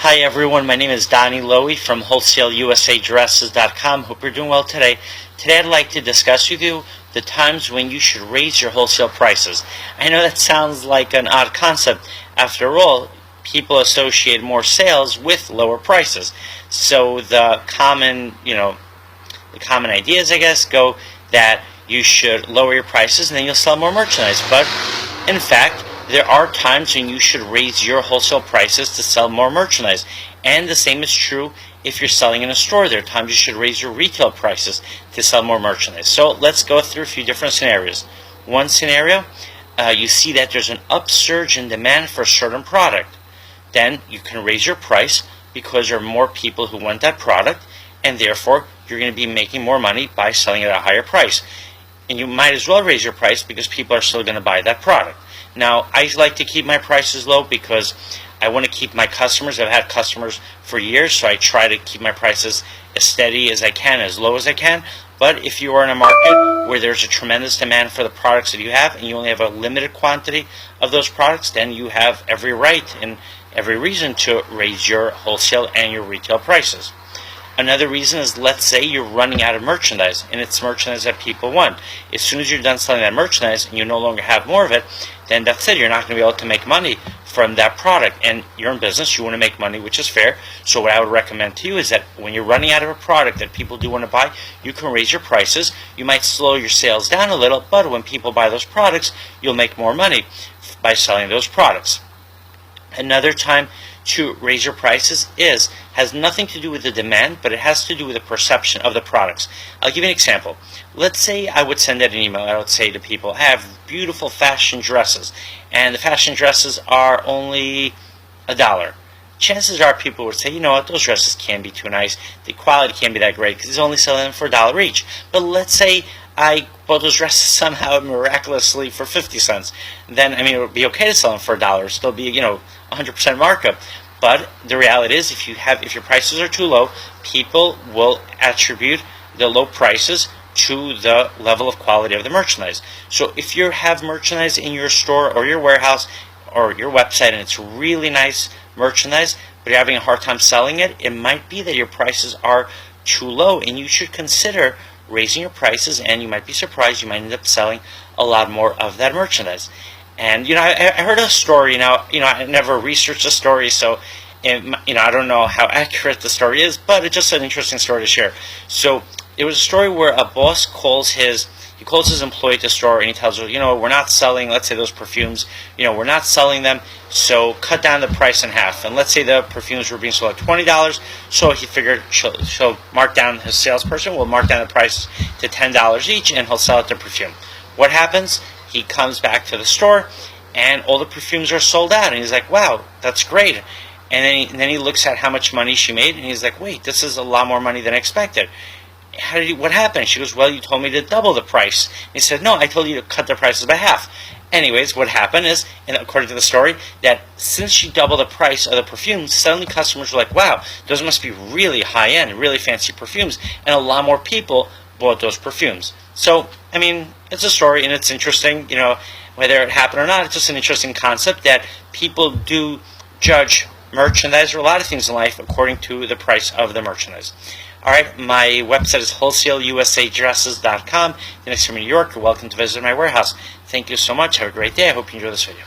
Hi everyone, my name is Donnie Lowy from WholesaleUSADresses.com. Hope you're doing well today. Today I'd like to discuss with you the times when you should raise your wholesale prices. I know that sounds like an odd concept. After all, people associate more sales with lower prices. So the common ideas, I guess, go that you should lower your prices and then you'll sell more merchandise. But in fact, there are times when you should raise your wholesale prices to sell more merchandise. And the same is true if you're selling in a store. There are times you should raise your retail prices to sell more merchandise. So let's go through a few different scenarios. One scenario, you see that there's an upsurge in demand for a certain product. Then you can raise your price because there are more people who want that product, and therefore you're going to be making more money by selling it at a higher price. And you might as well raise your price because people are still going to buy that product. Now, I like to keep my prices low because I want to keep my customers. I've had customers for years, so I try to keep my prices as steady as I can, as low as I can. But if you are in a market where there's a tremendous demand for the products that you have and you only have a limited quantity of those products, then you have every right and every reason to raise your wholesale and your retail prices. Another reason is, let's say you're running out of merchandise and it's merchandise that people want. As soon as you're done selling that merchandise and you no longer have more of it, then that's it. You're not going to be able to make money from that product. And you're in business, you want to make money, which is fair. So what I would recommend to you is that when you're running out of a product that people do want to buy, you can raise your prices. You might slow your sales down a little, but when people buy those products, you'll make more money by selling those products. Another time to raise your prices has nothing to do with the demand, but it has to do with the perception of the products. I'll give you an example. Let's say I would send out an email. I would say to people, I have beautiful fashion dresses, and the fashion dresses are only $1. Chances are people would say, you know what, those dresses can't be too nice. The quality can't be that great because he's only selling them for $1 each. But let's say I bought those dresses somehow miraculously for 50 cents. Then, it would be okay to sell them for $1. Still be, 100% markup. But the reality is, if your prices are too low, people will attribute the low prices to the level of quality of the merchandise. So if you have merchandise in your store or your warehouse or your website and it's really nice merchandise, but you're having a hard time selling it, it might be that your prices are too low, and you should consider raising your prices, and you might be surprised, you might end up selling a lot more of that merchandise. And I heard a story. I never researched a story, so I don't know how accurate the story is, but it's just an interesting story to share. So it was a story where a boss calls his employee to the store and he tells her, we're not selling, let's say, those perfumes, we're not selling them, so cut down the price in half. And let's say the perfumes were being sold at $20, so he figured she'll mark down, his salesperson will mark down the price to $10 each, and he'll sell it the perfume. What happens? He comes back to the store and all the perfumes are sold out, and he's like, wow, that's great. And then he looks at how much money she made, and he's like, wait, this is a lot more money than I expected. What happened? She goes, well, you told me to double the price. And he said, no, I told you to cut the prices by half. Anyways, what happened is, and according to the story, that since she doubled the price of the perfumes, suddenly customers were like, wow, those must be really high-end, really fancy perfumes, and a lot more people bought those perfumes. So, it's a story, and it's interesting, whether it happened or not. It's just an interesting concept that people do judge merchandise or a lot of things in life according to the price of the merchandise. All right, my website is WholesaleUSADresses.com. If you're next from New York, you're welcome to visit my warehouse. Thank you so much. Have a great day. I hope you enjoy this video.